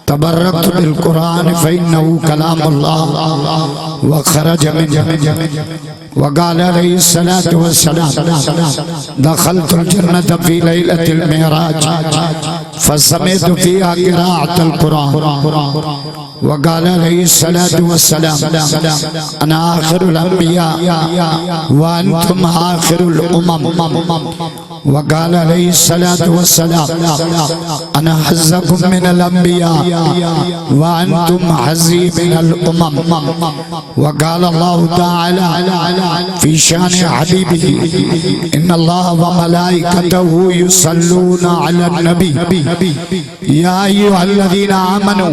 तबर्रकतु bill Quran फ़इन्नहु कलामुल्लाह व खरज मिन्हु व क़ाल अलैहिस्सलातु वस्सलाम दख़लतुल जन्नत फ़ी लैलतिल मिअराज फ़समिअतु फ़ीहा क़िराअतल कुरान व क़ाल अलैहिस्सलातु वस्सलाम अना आखिरुल अंबिया व अंतुम आखिरुल उमम व क़ाल अलैहिस्सलातु वस्सलाम अना हज़्ज़कुम मिनल अंबिया व अंतुम हज़्ज़ी मिनल उमम व क़ाल अल्लाहु तआला फ़ी शान हबीबिही इन्नल्लाह व मलाइकतहु युसल्लूना अलन नबी या अय्युहल्लज़ीना आमनू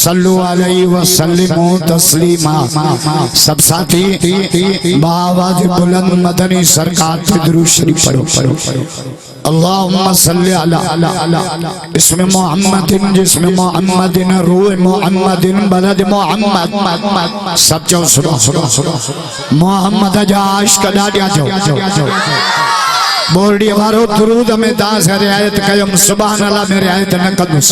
सल्लु अलैहि व सल्लिमू तस्लीमा। सब साथी बाआवाज़ बुलंद मदनी सरकार पे दुरूद शरीफ पढ़ो। अल्लाहुम्मा सल्लि अला इस्म मुहम्मदिन जिस्म मुहम्मदिन रूह मुहम्मदिन बलद मुहम्मद। सब जाओ सुनो मोहम्मद जा आशिक़ ॾाढा जाओ बोल डी वारो दुरूद में दास रियायत कयम सुभान अल्लाह में रियायत न कदुस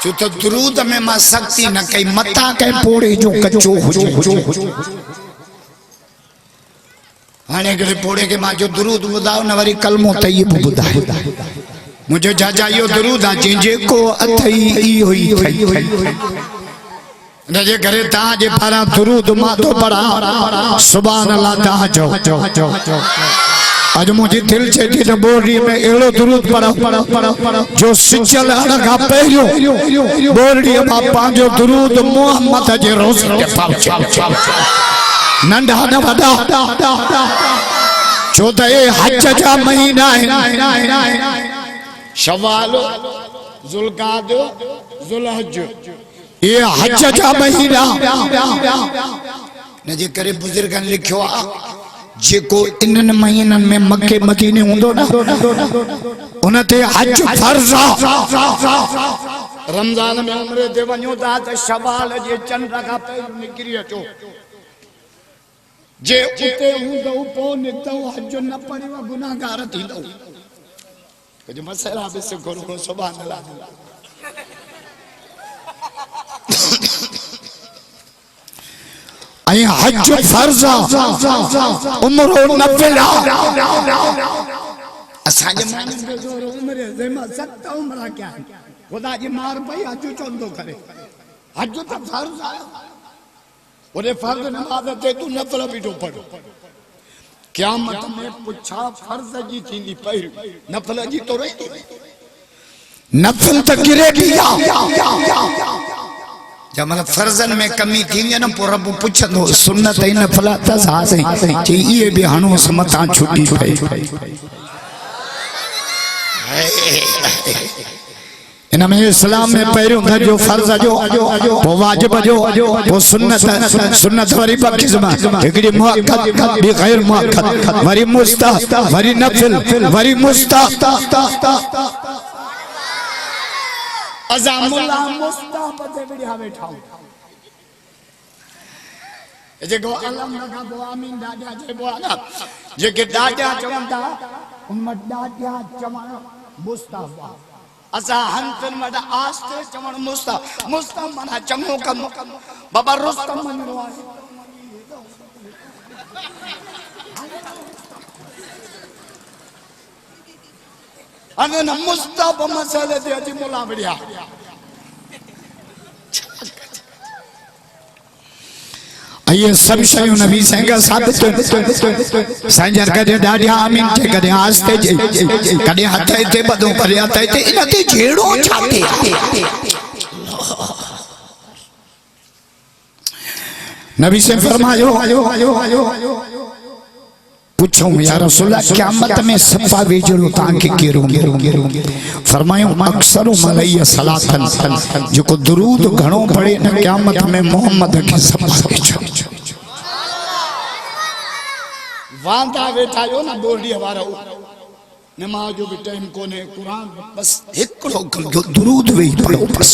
जो तो दुरूद में मां सख्ती न कई मता कई पोड़े जो कच्चो हुजे हाने के पोड़े के मां जो दुरूद बुधाओ न वरी कलमो तय्यब बुधाए मुझे जाजा यो दुरूद आ जिंजे को अथई ई हुई थई नजे करे ता जे पारा दुरूद मां तो पढ़ा सुभान अल्लाह ता जो आज मुझे दिल से थी न बोली में एड़ो दुरूद पढ़ो जो सिचल अड़गा पहिरियो बोली मां पांजो दुरूद मोहम्मद जे रोज़ के पहुंचे नंढा न वडा जो त ए हज जा महीना है शवाल जुल्काद जुलहज ये हज जा महीना न जे करे बुजुर्गन लिखियो आ जेको इन महीनन में मक्के मदीने हुंदो ना उनते हज फर्ज आ। रमजान में उम्रे ते वणो ता त शवाल जे चंड का पहिरियों निकिरी अचो जे उते हुंदो पो निकतो हज न पढ़ियो गुनाहगार थींदो कुछ मसला बि सिखो सुभान अल्लाह। आई हज फर्ज उम्र नफिल असांजे माण्हुनि जो जोर उम्र जमा सत उम्र क्या खुदा जी मार पई हज चोंदो करे हज तो फर्ज है ओरे फर्ज नमाज ते तू नफिल भी तो पढ़ो क़यामत में पुछा फर्ज जी थींदी पहिर नफिल जी तो रही नफिल त गिरे दिया जब मतलब फर्जन में कमी थी न पो रब पुछंदो सुन्नत इन फला त सासे जी ये भी हणो समता छुटी पई इन में इस्लाम में पहिरियों घर जो फर्ज जो वो वाजिब जो वो सुन्नत वरी बकिस्म एकड़ी मुअक्कद बि गैर मुअक्कद वरी मुस्तहब वरी नफिल वरी मुस्तहब अज़ामुल्लाह मुस्तहब ते बिड़िया बैठाओ जेको अलम लगा बो आमीन दादा जे बो आला जेके दादा चवंदा उन दादा चवण मुस्तहब असा हंतन मड आस्ते चवण मुस्तहब माना चंगो कम बाबा रुस्तम मनरो आहे अने न मुस्तहब मसले ते अजी मोला बढ़िया ये सब शयूं नबी संग साबित संजर कदे डाढिया आमीन के कदे आस्ते कदे हथ ते बदो करे हथ ते इनते जेड़ो छाते नबी से फरमायो पूछो या रसूल क़यामत में सफा वेजड़ो ताके केरो फरमायो अक्सर मलैया सलातन जो को दुरूद घणो पढ़े न क़यामत में मोहम्मद के सफा वेजो वांदा वेठा यो ना बोली वारो नमाज जो भी टाइम कोने कुरान बस एकड़ो दुरूद वे पढ़ो बस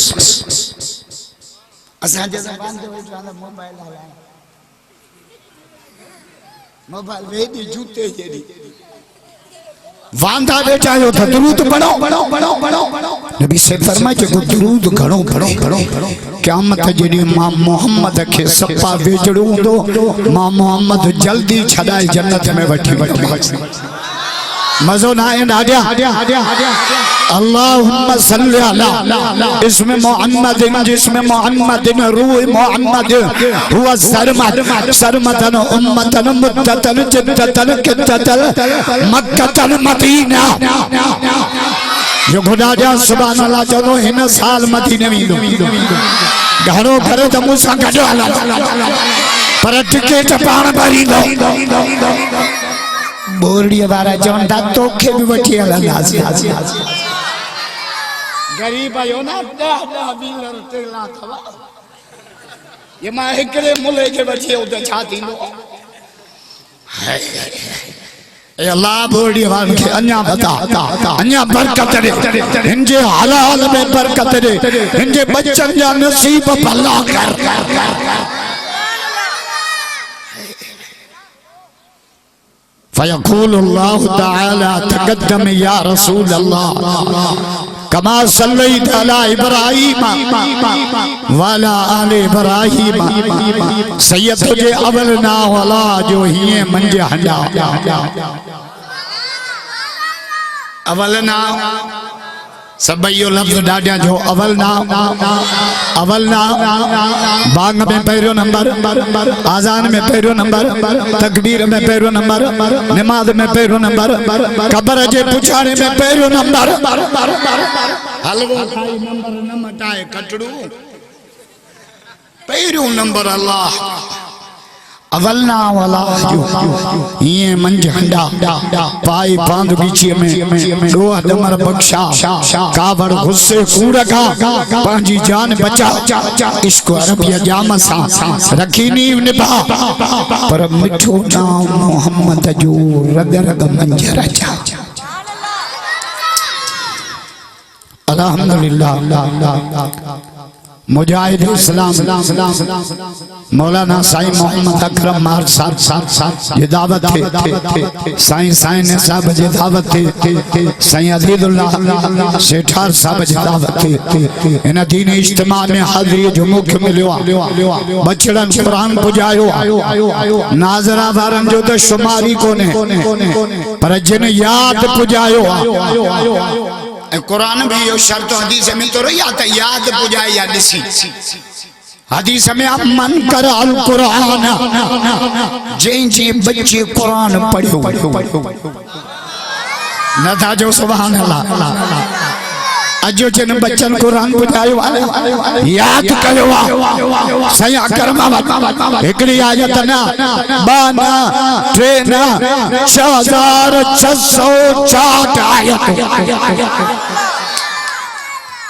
असा जे वांदे वेठा मोबाइल हलाए मोबाइल वेदी जूते जेडी वांदा वेठा आयो तो दुरूद पढ़ो नबी से फरमाए जो दुरूद घणो घणो क़यामत जॾहिं मां मोहम्मद खे सपा वेझड़ो हूंदो मां मोहम्मद जल्दी छॾाए जन्नत में वठी वञंदुसि मज़ो ना आए नाडिया अल्लाहुम्मा सल्ली अला इसमें मोहम्मद जिसमें मोहम्मद रूह मोहम्मद हुआ सरमतन उम्मतन मुद्दतन जिद्दतन किद्दतन मक्कतन मदीना जो खुदा जा सुभान अल्लाह चलो हिन साल मदीने में घणो करे त मूंसां गॾु हल पर टिकट पाण भरी दो बोरड़ी वारा चवंदा तोखे भी वठी हलंदासीं गरीब आयो ना 10 तेला थवा ये मां एकड़े मुल्ले के बचे उते छा थींदो ए अल्लाह बोरड़ी वारन के अन्या बता अन्या बरकत दे हिंजे हलाल में बरकत दे हिंजे बच्चन जा नसीब भला कर फयक़ूल अल्लाह तआला तक़द्दम या रसूल अल्लाह कमा सल्लैत अला इब्राहीम वाला आले इब्राहीम सैयद तुझे अवल ना वाला जो हिए मंजे हंडा अवल ना सब यो लफ्ज डाडिया जो अवल ना बांग में पहिरियों नंबर आजान में पहिरियों नंबर तकबीर में पहिरियों नंबर नमाज में पहिरियों नंबर कब्र जे पुछाणे में पहिरियों नंबर हलवो खाई नंबर न मटाए कटड़ू पहिरियों नंबर अल्लाह अवलना वाला जो ये मंज हंडा पाई बांध बीचे में दो दमर बख्शा कावड़ गुस्से कूड़का पांजी जान बचा इसको अरबिया जाम सा रखी नी निभा पर मिठो नाम मोहम्मद जो रग रग मंज रचा अल्हम्दुलिल्लाह मुजाहिद इस्लाम मौलाना साईं मोहम्मद अकरम मार साहब ये दावत थे साईं ने साहब जी दावत थे साईं अजीजुल्लाह सेठार साहब जी दावत थे इन दीन इज्तिमा में हाज़िरी जो मुख्य मिलियो बचड़न कुरान पुजायो नाज़रा वारन जो तो शुमारी कोने पर जिन याद पुजायो कुरान भी यो शर्त हदीस में तो रही आता याद पुजाए या दिसी हदीस में आप मन कर अल कुरान जे बच्चे कुरान पढ़ो न था जो सुभान अल्लाह अजो जन बच्चन कुरान पुजायो याद कयो सया कर्मा एकड़ी आयत ना बाना ट्रेना 6660 आयत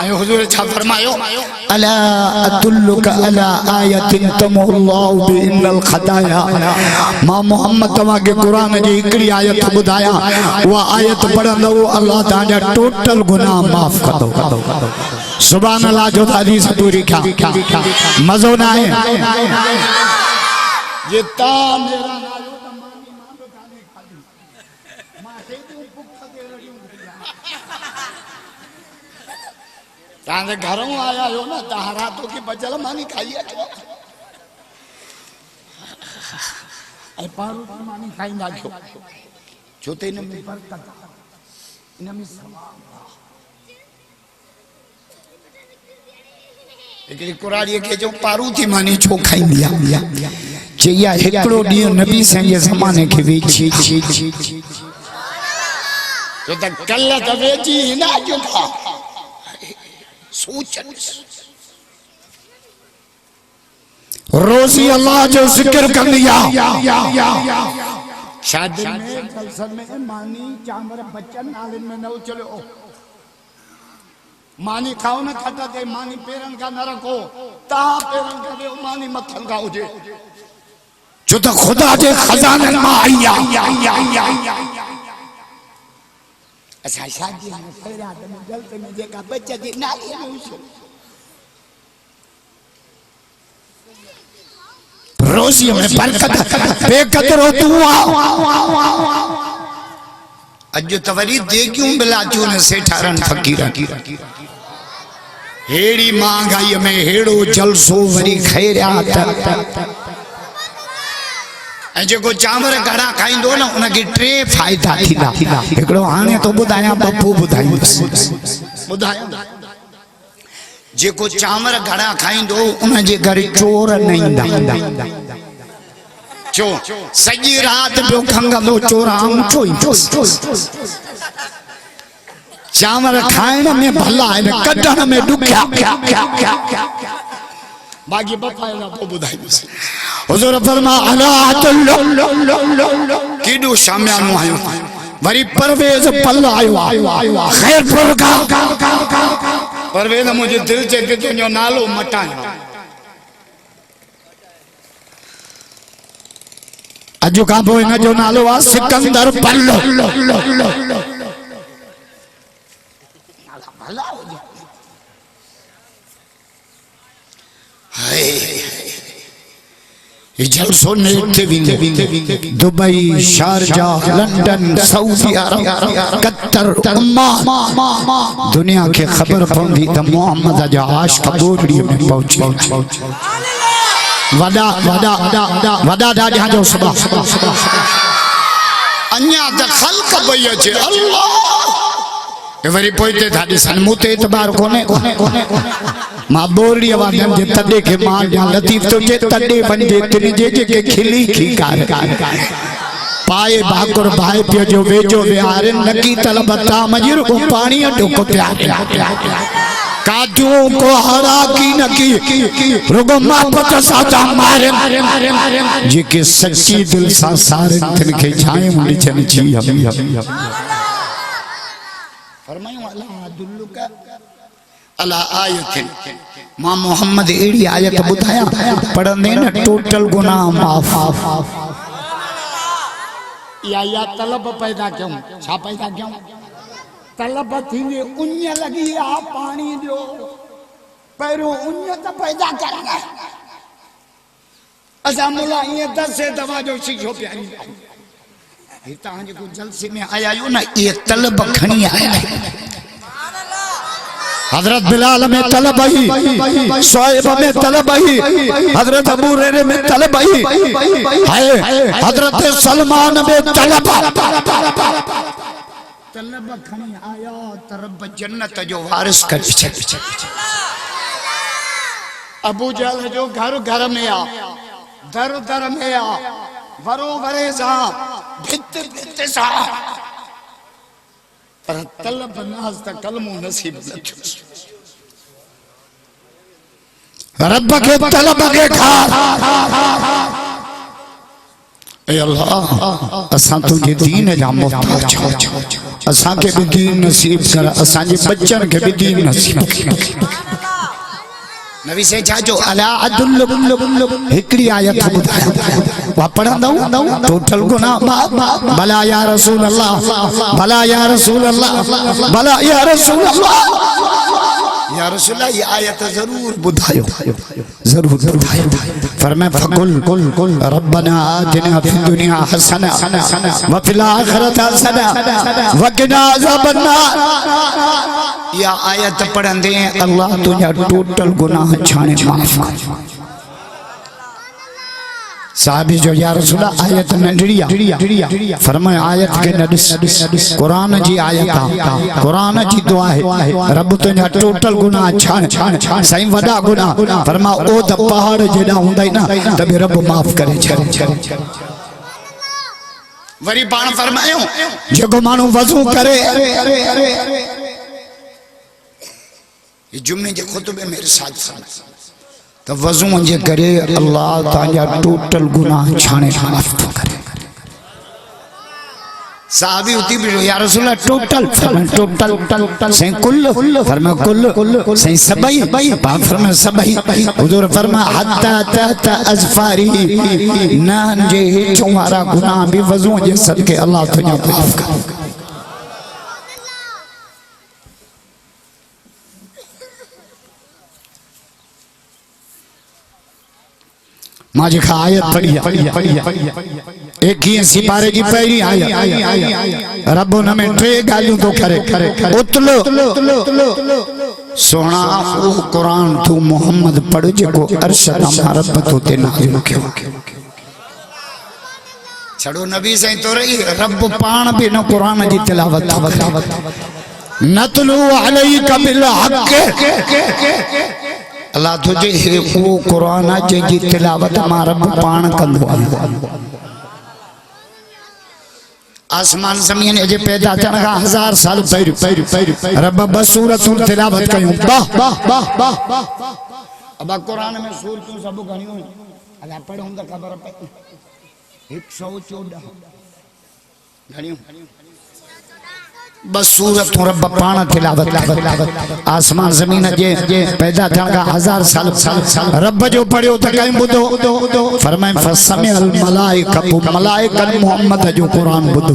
आयो हुजूर छा फरमायो अला अदुल्लुका अला आयतिन तमुल्लाहु बिन्नल खताया मां मोहम्मद तवा के कुरान जी एकड़ी आयत बुधाया वो आयत पढ़ंदो अल्लाह ताजा टोटल गुनाह माफ कर दो सुभान अल्लाह जो हदीस पूरी क्या मजो ना है ये ता मेरा नालो त मानी मांडो खाली मां हेदू भूख के रही ताने घरों आया हो ना तारा तो की बचल मानी खाइए ए पारू मानी खाइंदा क्यों छोटे ने में बरकत इन में सवाब एकड़ी कुराड़ी के जो पारू थी मानी छो खाइंदिया चया एकड़ो डी नबी से ये जमाने के वेची तो त कल त वेची ना जो सोचन रोजी अल्लाह जो जिक्र कर लिया शादी में जलसन में मानी चांवर बच्चन नालिन में न चलो मानी खाओ न खटा के मानी पेरन का न रखो ता पेरन का दे मानी मक्खन का हो जे जो तो खुदा के खजाने में आया अच्छा शादी में फेरा में जलते में देखा बच्चा की नाली में उसो रोजी में बरकत बेकदर हो तू अज तवरी दे क्यों बिला चूं ने सेठारन फकीर हेड़ी महंगाई में हेड़ो जलसो वरी खैरियात जो चांवर घड़ा खाइंदो न उनके टे फायदा थींदा एकड़ो हाने तो बुधाया बप्पू बुधाई बुधाया जेको चांवर घड़ा खाइंदो उन जे घर चोर नहीं दा चो सजी रात जो खंगलो चोराम चोई चांवर खाइण में भला है कढण में दुखिया बाकी बफायदा तो बुधाई हुजूर फरमा अला केडो शामियानो आयो वरी परवेज पल आयो खैरपुर का परवेज मुझे दिल चे तुझो नालो मटायो अजो का पोइ इन जो नालो आ सिकंदर पल्लो ये जलसो net Dubai Sharjah London Saudi अरब कतर ओमान दुनिया के खबर पहुंची तो मोहम्मद जा आशिक बोगड़ी में पहुंची वदा वदा वदा दादा जो सुबह अन्या द खल्क बय छे अल्लाह वरी पोइते थाडी सन मुते एतबार कोने मां बोरड़ी आवाजन जे तडे के मां जा लतीफ तो जे तडे बंदे तिने जे के खिली खीकार पाए भाकुर भाई पियो जो वेजो विहारे नकी तलबता मजिर को पानी ढुक प्यार काजू को हरा की नकी रुगो मापत साजा मारे जे के सच्ची दिल सा सारे तिन के छाए मुंडी चन छी हम फरमायो अल्लाह दुल्लुका अला आयतिन मां मोहम्मद एड़ी आयत बुधाया पढ़ने न टोटल गुनाह माफ या तलब पैदा क्यों छा पैदा क्यों तलब थी उन लगी आ पानी दो पैरो उन तो पैदा करना असा मुला ये 10 से दवा जो सीखो प्यारी हिता जे को जलसे में आया यो ना ये तलब खणी आया हजरत बिलाल में तलब आई शोएब में तलब आई हजरत अबू हुरैरा में तलब आई है हजरत सलमान में तलब खणी आया तरब जन्नत जो वारिस कर अबू जहल जो घर घर में आ दर दर में आ वरो वरे सा भित भित सा पर तलब नाज त कलमो नसीब रब के तलब के खा ए अल्लाह असा तुझे दीन जा मोहताज असा के भी दीन नसीब कर असा जे बच्चन के भी दीन नसीब नबी से जाजो अला अदुल्लुकुम एकड़ी आयत बुधाया वा पढ़ंदो टोटल गुनाह भला या रसूल अल्लाह भला या रसूल अल्लाह भला या रसूल अल्लाह या रसूल अल्लाह ये आयत जरूर बुधायो जरूर बुधायो फरमाया फकुल कुल रब्बना आतिना फिद दुनिया हसना व फिल आखिरति हसना व क़िना अज़ाबन्नार या आयत पढ़ंदे अल्लाह तुझा टोटल गुनाह छाने माफ कर साहबी जो या रसूल आयत नंढड़िया फरमाया आयत के नडिस कुरान जी आयत कुरान जी दुआ है रब तुझा टोटल गुनाह छान सही वडा गुनाह फरमा ओ त पहाड़ जेडा हुंदई ना तबे रब माफ करे छे वरी पाण फरमायो जेको मानू वजू करे ये जुम्मे जे खुतबे मेरे साथ तो वजू जे करे अल्लाह ताला टोटल गुनाह छाने माफ करे साहबी उती भी या रसूल टोटल सही कुल फरमा कुल सही सबई पाक फरमा सबई हुजूर फरमा हत्ता ता अज़फारी नान जे तुम्हारा गुनाह भी वजू जे सदके अल्लाह तुझे माफ करे माजी खा आयत पढ़ी एक ही सिपारे की पहली आयत रब उन में टे गालियों तो करे उतलो सोना वो कुरान तू मोहम्मद पढ़ जेको अरशद हमारा रब ते नाज़िल कयो छड़ो नबी से तो रही रब पान भी न कुरान जी तिलावत नतलू अलैका बिल हक अल्लाह तुझे है वो कुरान जी तिलावत हमारा रब पान कंदो आसमान जमीन जे पैदा थियण खां 1000 साल पहिरियों रब बस सूरतूं तिलावत कयूं अब कुरान में सूरतूं सब घणियूं अल्लाह पढ़ूं त खबर पई 114 घणियूं बस सूरतूं रब पाण तिलावत आसमान जमीन जे पैदा थियण खां 1000 साल रब जो पढ़ियो त कई बुधो फरमाए फसमिअल मलाइकतु मलाइकन मोहम्मद जो कुरान बुधो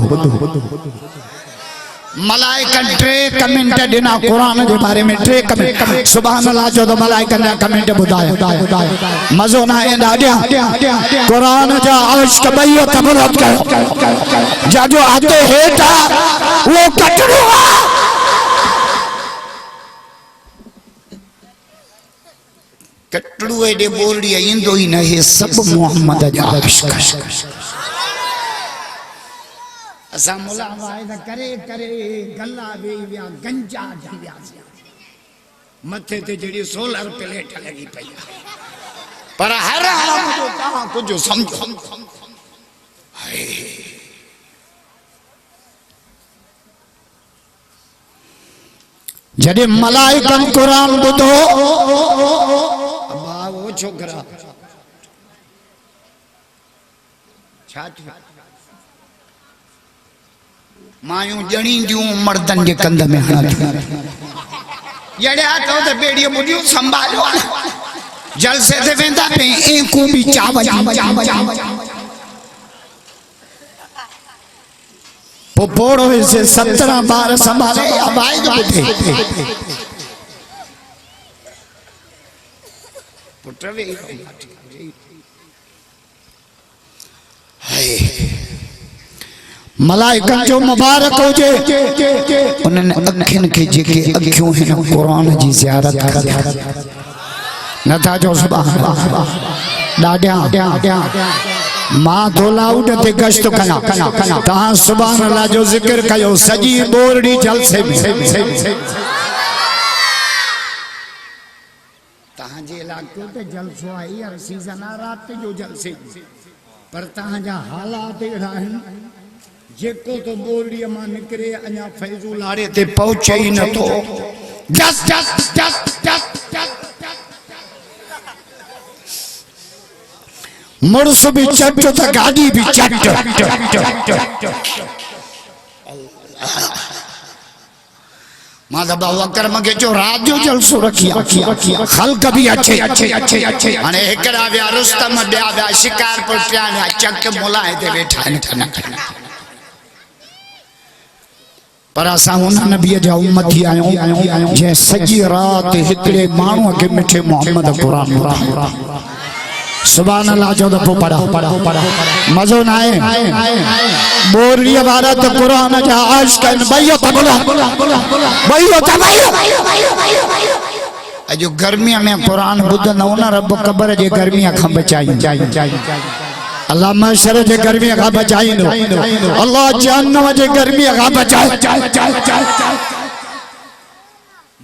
मलाइकन 3 कमेंट दिना कुरान के बारे में 3 कमेंट सुभान अल्लाह जो तो मलाइकन ने कमेंट बुधाया मजो ना है डाडिया कुरान जा अर्श कबैयो तबरत कयो जाजो आते हेठा वो कटड़ो कटड़ो एडे बोलड़ी इंदो ही नहीं सब मोहम्मद जा अर्श असा मुला वायदा करे करे गल्ला वे विया गंजा जंबिया मथे ते जड़ी सोलर प्लेट लगी पई पर हर हराम जो ता कुछ समझो हाय जडे मलाइकन कुरान बुधो अब्बा वो छोकरा छाती मायूं जणी जूं मर्दन के कंध में जड़े तो ते बेड़ियो बुढ़ियो संभालो जलसे ते वेंदा पे एकू भी चावल पोपोड़ो से 17 बार संभाले आवाज बुधे पुटवे हाय मलाइकन जो मुबारक हो जे उन्हें अखिन के जेके अखियों हैं कुरान जी ज़ियारत कर न था जो सुभान डाडिया मां धोला उड़ते गश्त कना तहां सुभान अल्लाह जो जिक्र कयो सजी बोरड़ी जलसे में तहां जे इलाके ते जलसो आई हर सीजन रात जो जलसे पर तहां जा हालात एड़ा हैं जेको तो बोलड़ी मां निकरे अना फैजू लाड़े ते पहुंचे ही न तो जस जस जस जस मुर्स भी चट तो गाड़ी भी चट मादा बाबा कर्म के जो रात जो जलसो रखिया खल्क भी अच्छे अने एकड़ा व्या रुस्तम ब्या व्या शिकारपुर प्याना चक मुलाए ते बैठा न पर असा उन नबी जा उम्मती आयो जे सजी रात हिकड़े मानू के मिठे मोहम्मद कुरान सुभान अल्लाह जो दफो पढ़ा मजो ना आए बोरड़ी भारत कुरान जा आशिक भइयो अजो गर्मिया में कुरान बुध न ना रब कबर जे गर्मिया खा बचाई अल्लाह मशर जे गर्मिया खा बचाई अल्लाह जहन्नम जे गर्मिया खा बचाई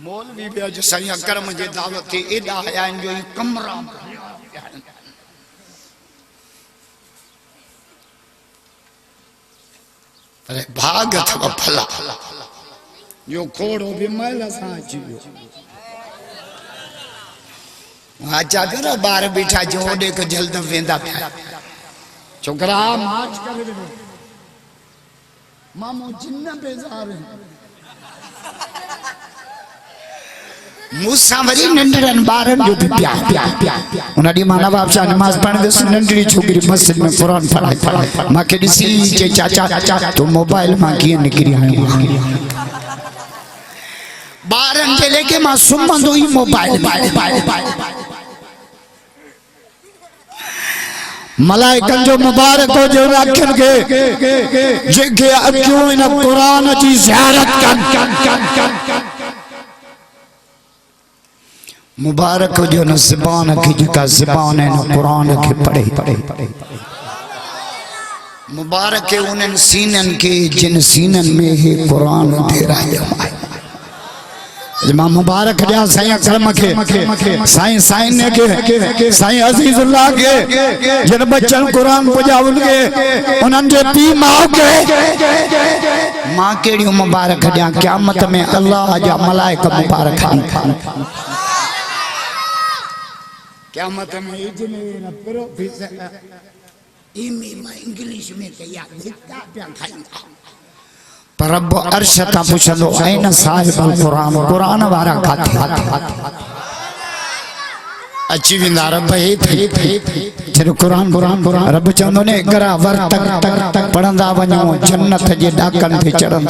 मौलवी भी अज सही कर्म जे दावत थी एडा आया इन जो कमरा अरे भाग अथवा भला जो खोड़ो भी मैल सा जीव आचा करो बार बीठा जो ओडे को जल्द वेंदा छोकरा माच करे मामो जिन्ना बेजार मूसा वरी नंढड़न बारन जो प्यार उनडी माना बाप सा नमाज पढ़ दे नंढड़ी छोकरी मस्जिद में कुरान पढ़ाई मां के दिसी जे चाचा तो मोबाइल मां की निकरी आयो बारन के लेके मां सुमंदो ही मोबाइल मलाइकन जो मुबारक हो जो अखिन के जेके अखियों इन कुरान जी ज़ियारत कन मुबारक हो जो न ज़बान की जेका ज़बान है न कुरान के पढ़े मुबारक है उन सीनन के जिन सीनन में ही कुरान दे रहा है मां मुबारक दिया साईं अकरम के साईं साईं ने के साईं अजीजुल्लाह के जिन बच्चन कुरान पुजाउन के उनन जे पी मां के मां केड़ी मुबारक दिया क़यामत में अल्लाह जा मलाइका मुबारक क़यामत में इजने प्रोफेसर इंग्लिश में कया धिक्का पे खाइंदा पर रब अर्श ता पुछंदो ऐन साहिब कुरान कुरान वारा काथे अची विंदा रब हे थे जब कुरान कुरान कुरान रब चंदो ने करा वर तक पढ़ंदा वञो जन्नत जे डाकन पे चढ़न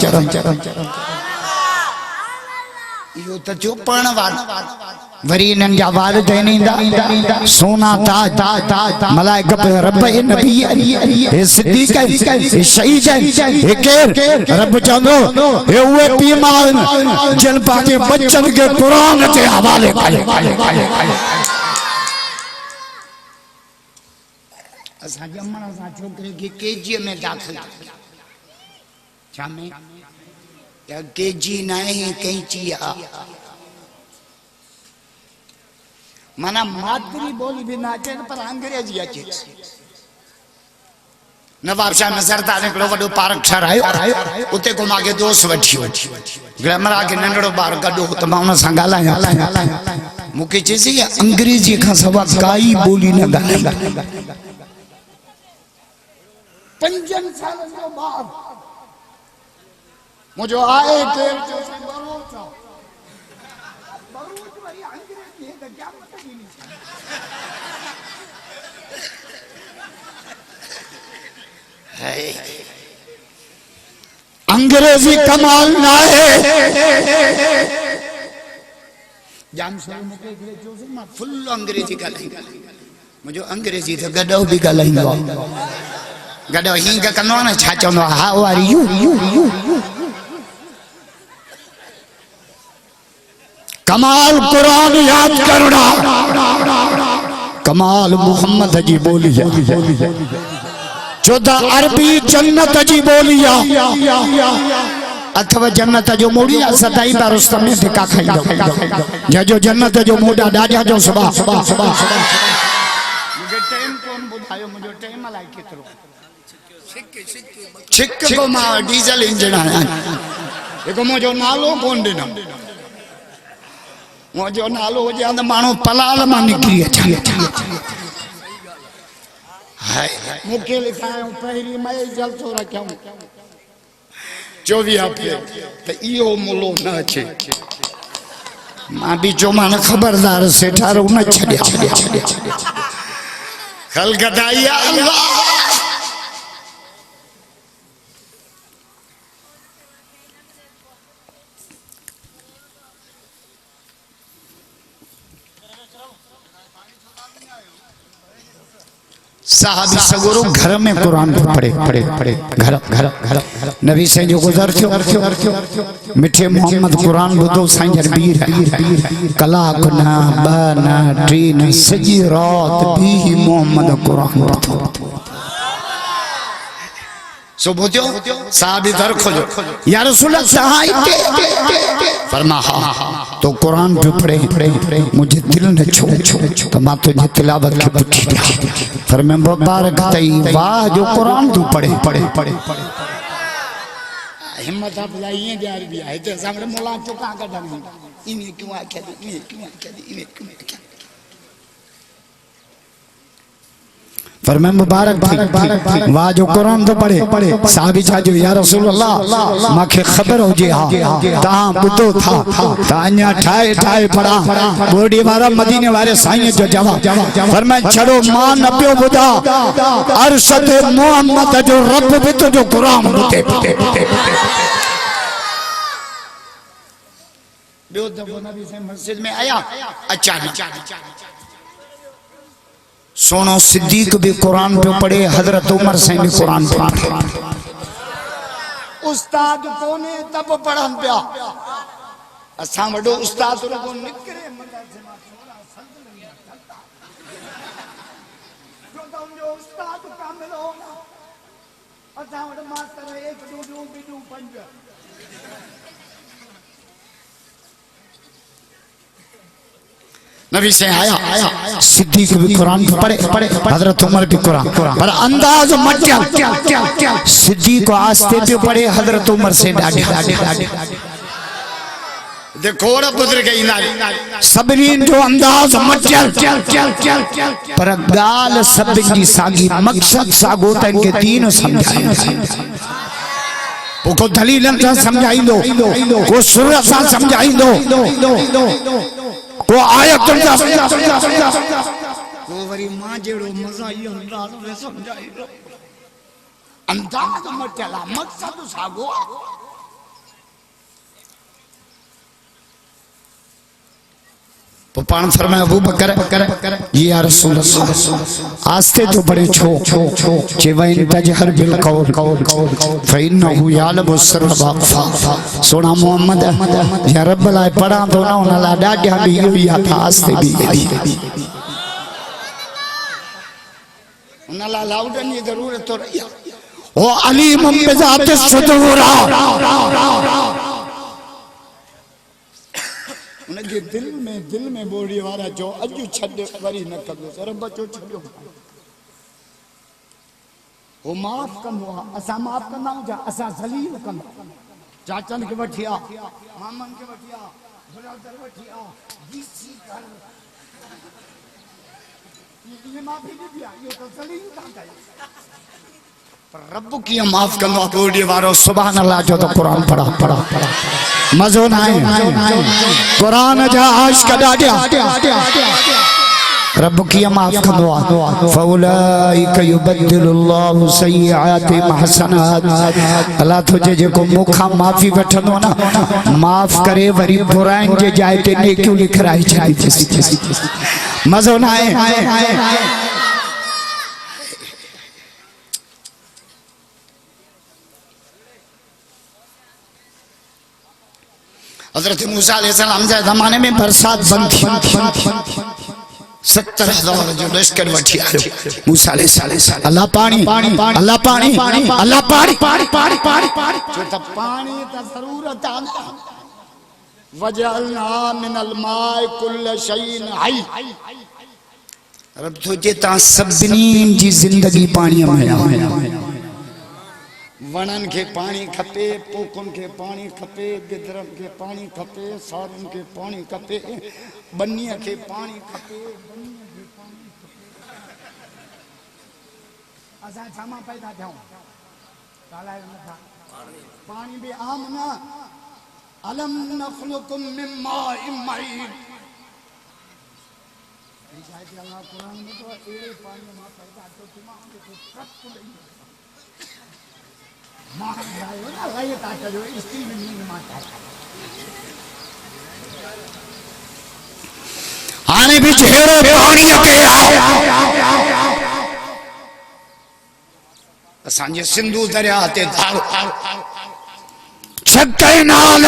यो त जो पढ़ण वाला वरी इन्हनि जा वालिदैन ईंदा सोना ताज मलाइका पे रब ए नबी ए सिद्दीक ए शहीद ए केर रब चंदो ए उहे पी मां जन पाके बच्चन के कुरान के हवाले करे असा जमण सा छोकरे के केजी में दाखिल छा में या केजी नहीं कैंची आ माना मातरी बोली भी ना अचे पर अंग्रेजी अचे नवाब शाह नज़रदार हिकिड़ो वॾो पार्क ठारायो उते को मागे दोस्त वठियो ग्रामर के नंढड़ो ॿार गॾो त मां उन सां ॻाल्हायां मूंखे चइसि अंग्रेजी खां सवा काई ॿोली न ॻाल्हाई 5 सालनि जो ॿार मुझो आए केर जो बरूच वरी अंग्रेजी त क्या अंग्रेजी कमाल ना है जाम सही मुके जो से मां फुल अंग्रेजी ॻाल्हाई मुझो अंग्रेजी त गडो भी ॻाल्हाईंदो गडो हिंग कंदो न छा चवंदो हाउ आर यू कमाल कुरान याद करना कमाल मोहम्मद जी बोली चौथा अरबी जन्नत जी बोलिया अथवा जन्नत जो मोड़िया सदाई बार रुस्तम ने धिका खाई जो जन्नत जो मोड़ा डाजा जो सुबह मुझे टाइम कौन बुधायो मुझे टाइम लाई केतरो छिक को मां डीजल इंजन आया एको मुझो नालो कौन देना मुझो नालो हो जांद मानो पलाल मा निकली अचा हाय मुके लिखायो पहली मई जलसो रखूं 24 हफ्ते तो इो मुलो न अचे मां भी जो मान खबरदार से ठारो न छड़िया खल गदाइया अल्लाह साहबी सगुरु घर में कुरान पढ़े घर नबी से जो गुजर थियो मिठे मोहम्मद कुरान बुधो साईं जरबीर कलाक ना बना ट्रीन सजी रात भी मोहम्मद कुरान पढ़ो सो बुझो साहबी दर खोलो या रसूल अल्लाह फरमा तो कुरान पे पढ़े मुझे दिल न छो तो मां तुझे तिलावत की पुठी पर मैं मुबारक तई वाह जो कुरान तू पढ़े हिम्मत आप लाइए यार भी है तो सामने मोला तो का गडन इने क्यों आके इने क्यों पर मैं मुबारक वाह जो कुरान तो पढ़े साहबी छा जो या रसूल अल्लाह माखे खबर हो जे ता बुतो था तान्या ठाए पड़ा बोडी वाला मदीने वाले साईं जो जवाब पर मैं छड़ो मां न पियो बुधा अरशद मोहम्मद जो रब भी तो जो कुरान बुते बियो दफो नबी से मस्जिद में आया अचानक सोनो सिद्दीक भी कुरान पे पढ़े, हजरत उमर से भी कुरान पढ़े। उस्ताद कोने तब पढ़न पिया, असा वडो उस्ताद को निकरे मदरसे मां छोरा संत नहीं करता जो तो जो उस्ताद कामिल हो ना, असा वडो मास्टर 1 2 2 5 नबी से आया सिद्दीक भी कुरान पढ़े, हजरत उमर भी कुरान, पर अंदाज मत सिद्दीक को आस्ते पे पढ़े, हजरत उमर से डाढ़े। देखो रे बुजुर्ग इनारी सबरीन जो अंदाज मत पर गाल सबजी सागी मकसद सागो तन के तीन समझाए, को दलील सा समझाई दो, को सूरत सा समझाई दो, को आयत को वरी मां जेड़ो मजा यो अंदाज में समझाई दो, अंदाज मत चला मकसद सागो। तो पान फरमाया अबू बकर या रसूल अल्लाह आस्ते तो बड़े छो चिवैन तजहर बिल कौल फइन्नहु यालमु सिर वाखफा। सोना मोहम्मद या रब लाए पढ़ा तो ना उन ला डाढ़िया भी हुई था, आस्ते भी उन ला लाउडन की जरूरत तो रही ओ अलीम बिज़ात सुदूर उनके दिल में बोड़ी वाला जो अजु छड वरी न कंदो रब जो छडियो वो माफ कंदो, असा माफ कंदा जा, असा जलील कंदा, चाचन के वठिया मामन के वठिया ब्रदर वठिया डीसी कर ये माफी दे दिया, ये तो जलील कंदा पर रब की माफ कंदो बोड़ी वारो। सुभान अल्लाह जो तो कुरान पढ़ा मजो ना है कुरान जा आशिक डाढ़िया रब की माफ कंदो फउलाइक युबद्दिलुल्लाहु सय्यिआतिहिम हसनात। अल्लाह तुझे जेको मुखा माफी वठंदो ना, माफ करे वरी बुराइन जे जाए ते नेकियूं लिखराई छाई मजो ना है। हजरत मूसा अलैहिस्सलाम के जमाने में बरसात बंद थी, 70,000 जो लश्कर वठी आयो मूसा अलैहिस्सलाम, अल्लाह पानी अल्लाह पानी अल्लाह पानी जो त पानी त जरूरत आ वजअलना मिनल माए कुल्ल शैइन हई। रब तुझे ता सभिनी जी जिंदगी पानी में वणन के पानी खपे, पोकुन के पानी खपे, गिदरन के पानी खपे, सारन के पानी खपे, बनिया के पानी खपे, असा छामा पैदा थियूं कालाय नथा पानी भी आम ना। अलम नखलुकुम मिन माइन महीन, शायद अल्लाह कुरान में तो एड़े पानी मां पैदा तो तमाम के सब को आने भी झेड़ो पानी अकेला असांजे सिंधु दरिया ते धारो छक्के नाल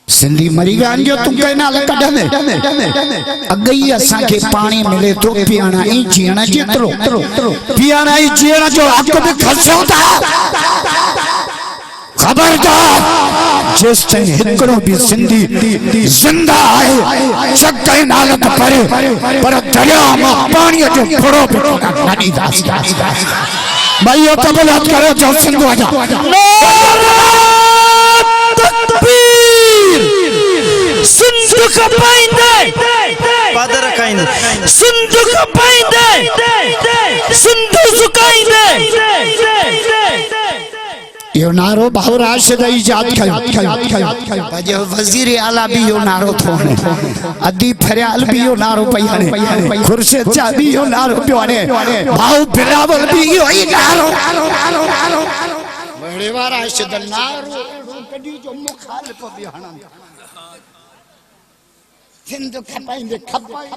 सिंधी मरी गान जो तू के नाल कढने अगई असा के पानी मिले तो पियाना ई जीना जेतरो पियाना ई जीना जो हक भी खसो था। खबरदार जिस ताईं हिकड़ो भी सिंधी जिंदा है छक्के नाल परे पर दरिया में पानी जो फड़ो नदी दास भाइयों कबूलात करो जो सिंधु आजा सिंधु का पाइंदे पादर काइंदे सिंधु का पाइंदे सिंधु सुकाइंदे यो नारो भाव राशिद इजाद कयो वजीर आला भी यो नारो थो अदी फरियाल भी यो नारो पयाने खुर्शीद चा भी यो नारो पियोने भाव बिलावल भी यो ही नारो बड़े वार राशिद नारो कडी जो मुखालिफ भी हणन सिंध खपाइंदे खपाई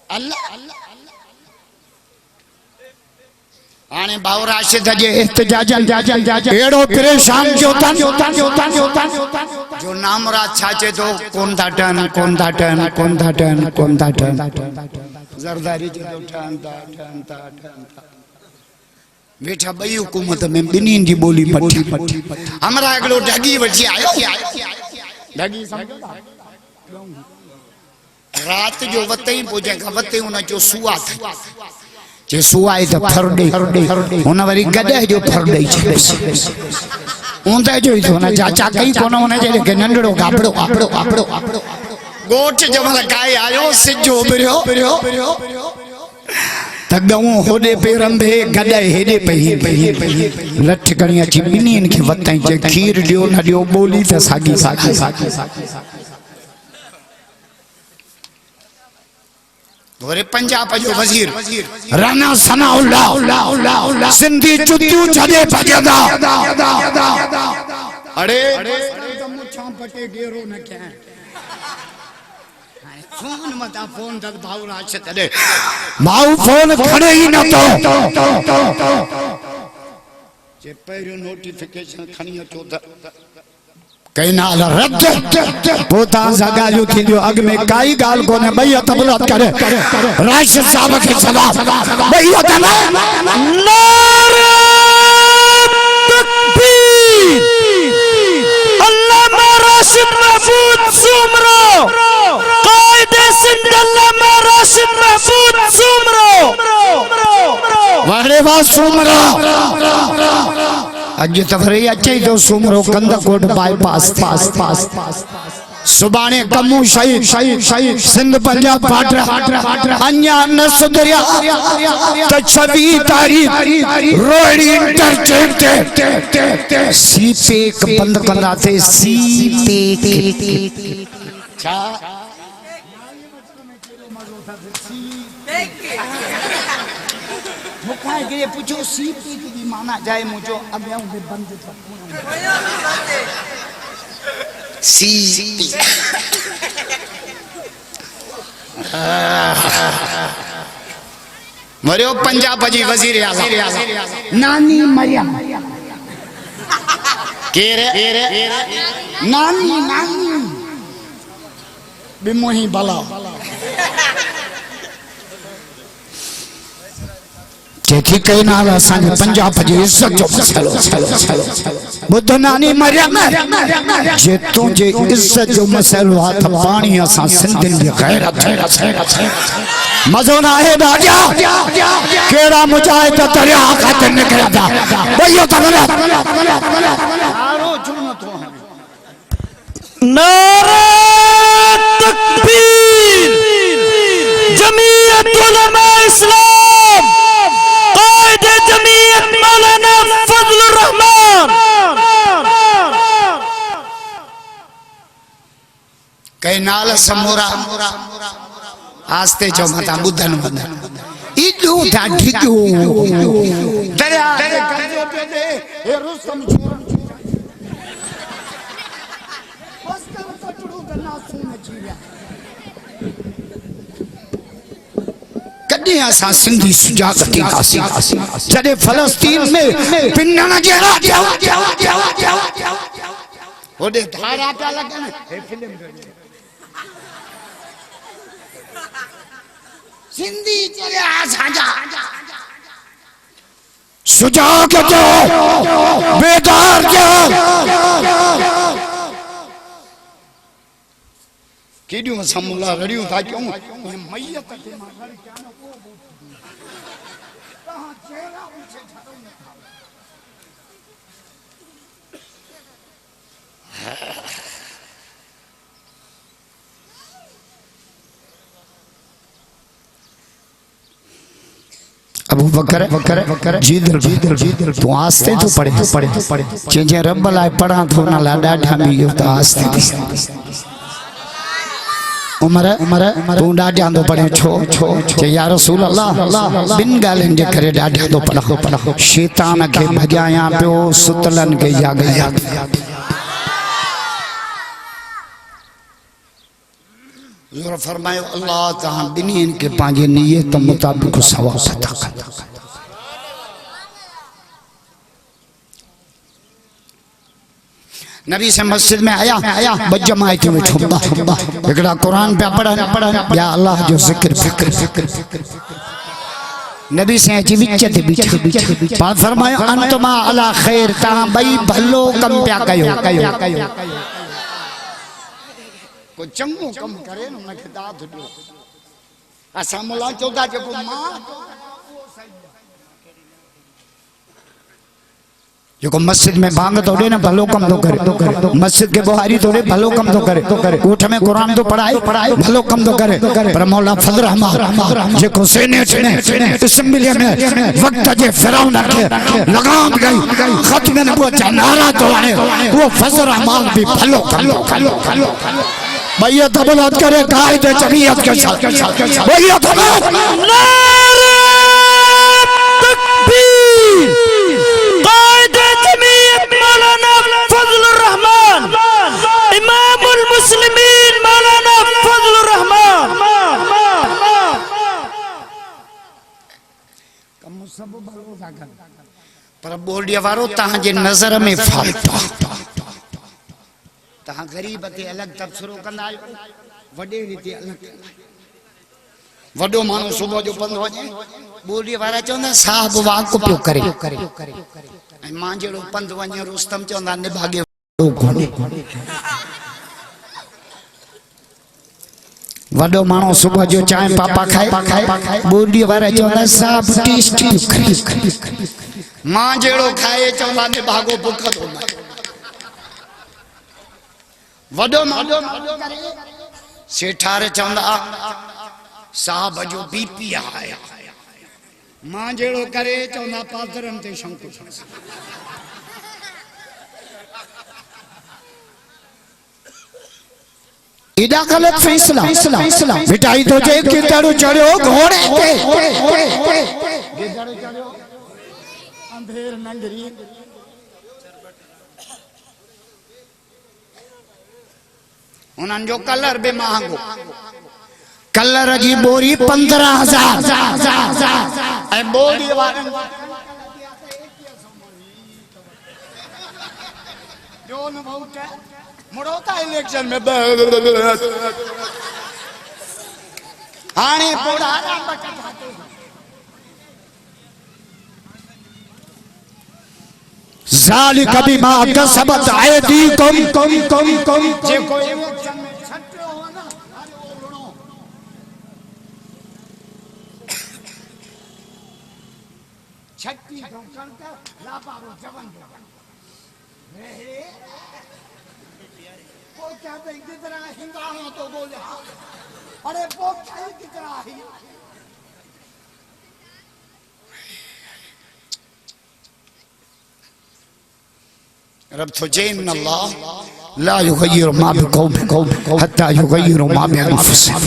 अल्लाह आने बाबू राशिद जे इhtijajन एड़ो परेशान जो नामरा छाचे तो कोन था टन जरदारी जो टन था बेटा बई हुकूमत में बिनी जी बोली मठी हमरा अगलो डगी वठी आयो लगी समझ रात जो वते ही पोजे वते उन जो सुआ थे जे सुआई तो फरडे उन वरी गदे जो फरडे छे उंदे जो तो ना चाचा कई कोन उन जे के नंडड़ो गाबड़ो गोठ जमल गाय आयो सिजो बिरियो तगऊ होडे पे रंभे गदे हेडे पे लठ कणिया ची बिनीन के वताई जे खीर दियो न दियो बोली त सागी गोरे पंजाब जो वजीर राणा सनाउल्लाह सिंधी चुतियूं छडे भजदा अरे मुछां पटे गेरो न क्या फोन मता फोन तक भाऊ राशिद दे भाऊ फोन खड़े ही न तो जे पहिरियों नोटिफिकेशन खणी अचो त कई नाल रद्द पोता सा गालियो थी जो अग में काई गाल कोने भैया तबला करे राशिद साहब के सदा भैया तबला नारे तकबीर अल्लामा राशिद महफूज सुमरो कायदे सिंध अल्लामा राशिद महफूज सुमरो वारे वा सुमरो अज तफरी अचे तो सुमरो कंदकोट बाईपास सुबाने कमू शहीद सिंध पंजाब पाटरा अन्या न सुधरिया त 26 तारीख रोड़ी इंटरचेंज ते सीपेक बंद कंदा थे सीपेक छा मुखा के पूछो सीपेक की माना जाए मुझो अबियां में बंद था सी मरियो पंजाब जी वजीर आज़म नानी मरियम केरे नानी बिमोही भला जेकी कई नाल असांजे पंजाब जी इज्जत जो मसलो बुध नानी मरियम जे तुझे इज्जत जो मसलो हाथ पानी असां सिंधिन जी गैरत मज़ो ना है राजा केड़ा मुजाहिद दरिया खाते निकला था भैया तबला आरो जुर्म तो है नारे तकबीर जमीयत उलमा इस्लाम कायदे जमीयत मौलाना फजलुर रहमान कई नाल समोरा आस्ते जो मता बुधन इदू था ढिगू दरिया गंजे पे दे हे रुस्तम छोड़ बस कर पटड़ू गन्ना सुन जीया कदी असा सिंधी सुजागती कासी जदे फलस्तीन में पिन्नन जेड़ा ओदे धारा पे लगन हे फिल्म सिंधी चले आजा सुजाग जो बेदार जो केडियो समूला रड़ियो था क्यों मैयत के मार क्या न को कहां चेहरा उनसे छड़ो न अबू बकर जीदर तू आस्ते तो पढ़े चेंजे रब लाए पढ़ा तो ना ला डाढा भी यो तो आस्ते उमर तू डाढिया तो पढ़े छो चे या रसूल अल्लाह बिन गालन जे करे डाढिया तो पढ़ो शैतान के भजाया पियो सुतलन के जागया हुजूर फरमायो अल्लाह तहां बिनीन के पांजे नियत मुताबिक सवाब अता कर नबी से मस्जिद में आया बजमाए थे छुपा एकड़ा कुरान पे पढ़ा या अल्लाह जो जिक्र फिक्र नबी से जी विच ते बीच पर फरमायो अंतमा अला खैर ता भाई भलो कम प्या कयो को चंगो कम करे न उनके दाद दियो असा मोला चौदा जो मां जो मस्जिद में भांग तो ना भलो कम तो करे मस्जिद के बुहारी तो भलो कम तो करे ऊठ में कुरान तो पढ़ाए भलो कम तो करे पर मौला फजल रहमान जे को सेनेट ने असेंबली में वक्त जे फिरौन के लगाम गई खत्म ने वो नारा तो आए वो फजल रहमान भी भलो कम भैया तबलात करे कायदे जमीयत के साथ भैया तबलात नारे तकबीर कायदे जमीयत मौलाना फजलुर रहमान इमामुल मुस्लिमीन मौलाना फजलुर रहमान कम सब भलो जागन पर बोलिया वारो तहां जे नजर में फाल्टो तहां गरीब ते अलग तबसरो कंदा आयो वडे रीति अलग वडो मानो सुबह जो बंद हो जाए बोलिए वारा चौंदा साहब वाक पियो करे मां जेड़ो पंध वने रुस्तम चौंदा निभागे वडो मानो सुबह जो चाय पापा खाए बोलिए वारा चौंदा साहब टेस्टी मां जेड़ो खाए चौंदा निभागो भूख तो वडो मानो करे सेठार चौंदा साहब जो बीपी आया मां जेड़ो करे चौंदा पादरम ते शंकु इडा गलत फैसला मिठाई तो जे गिदड़ चढ़ो घोड़े के गिदड़ चढ़ो अंधेर नंगरी उनन जो कलर बे महंगो कलर जी बोरी 15,000 बोरी वारन जो न वोट मुड़ोता इलेक्शन में हाने पोड़ा ज़ालिक बिमा कसबत अयदीकुम जे कोई इलेक्शन में छटो हो ना अरे ओ लुणो छट्टी कणक लापारो जवन रे को क्या पे कितना हिंगाणो तो बोले अरे वो क्या कितना ही रब तो जैन अल्लाह ला युगय्यिरु मा बिकौम हत्ता युगय्यिरु मा बिअनफुसिहिम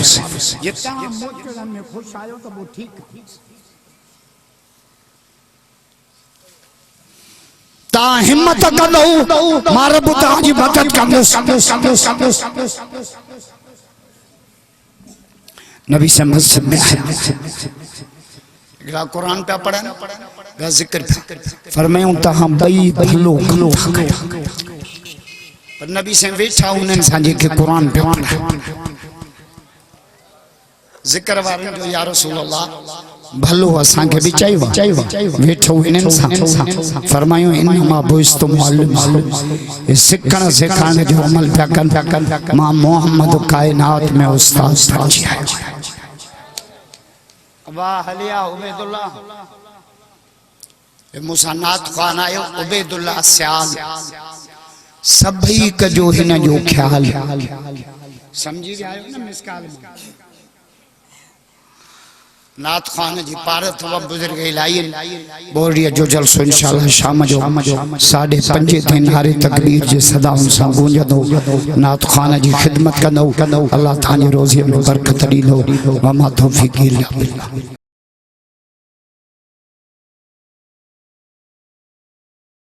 जितना मुश्किल में खुश आयो तो वो ठीक ता हिम्मत कंदो मां रब तहांजी मदद कंदो नबी से मस्जिद में आया कुरान पे पढ़ा ना जिक्र फरमायूं तहां बई भलो पर नबी से वेठा उन्हनि सां जेके कुरान पे पढ़ा जिक्र वारन जो या रसूल अल्लाह भलो असां के भी चाहिए वेठो इन्हनि सां फरमायूं इन्नमा बुइस्तु मुअल्लिम सिखण सिखाइण जो अमल पिया कनि मां मोहम्मद कायनात में उस्ताद बची आयो वाह हलिया उबैदुल्लाह मुसानात खान आयो उबैदुल्लाह स्याल सभी कजो हिन जो ख्याल समझी आयो ना मिसकाल नात खान जी पारत व बुजुर्ग इलाही बोरिया जो जलसो इंशाल्लाह शाम जो 5:30 थे नारे तकबीर जे सदाउन सा गूंजदो नात खान जी खिदमत कंदो अल्लाह तांजी रोज़ी में बरकत ॾींदो व मा तौफीक़ इल्ला बिल्लाह।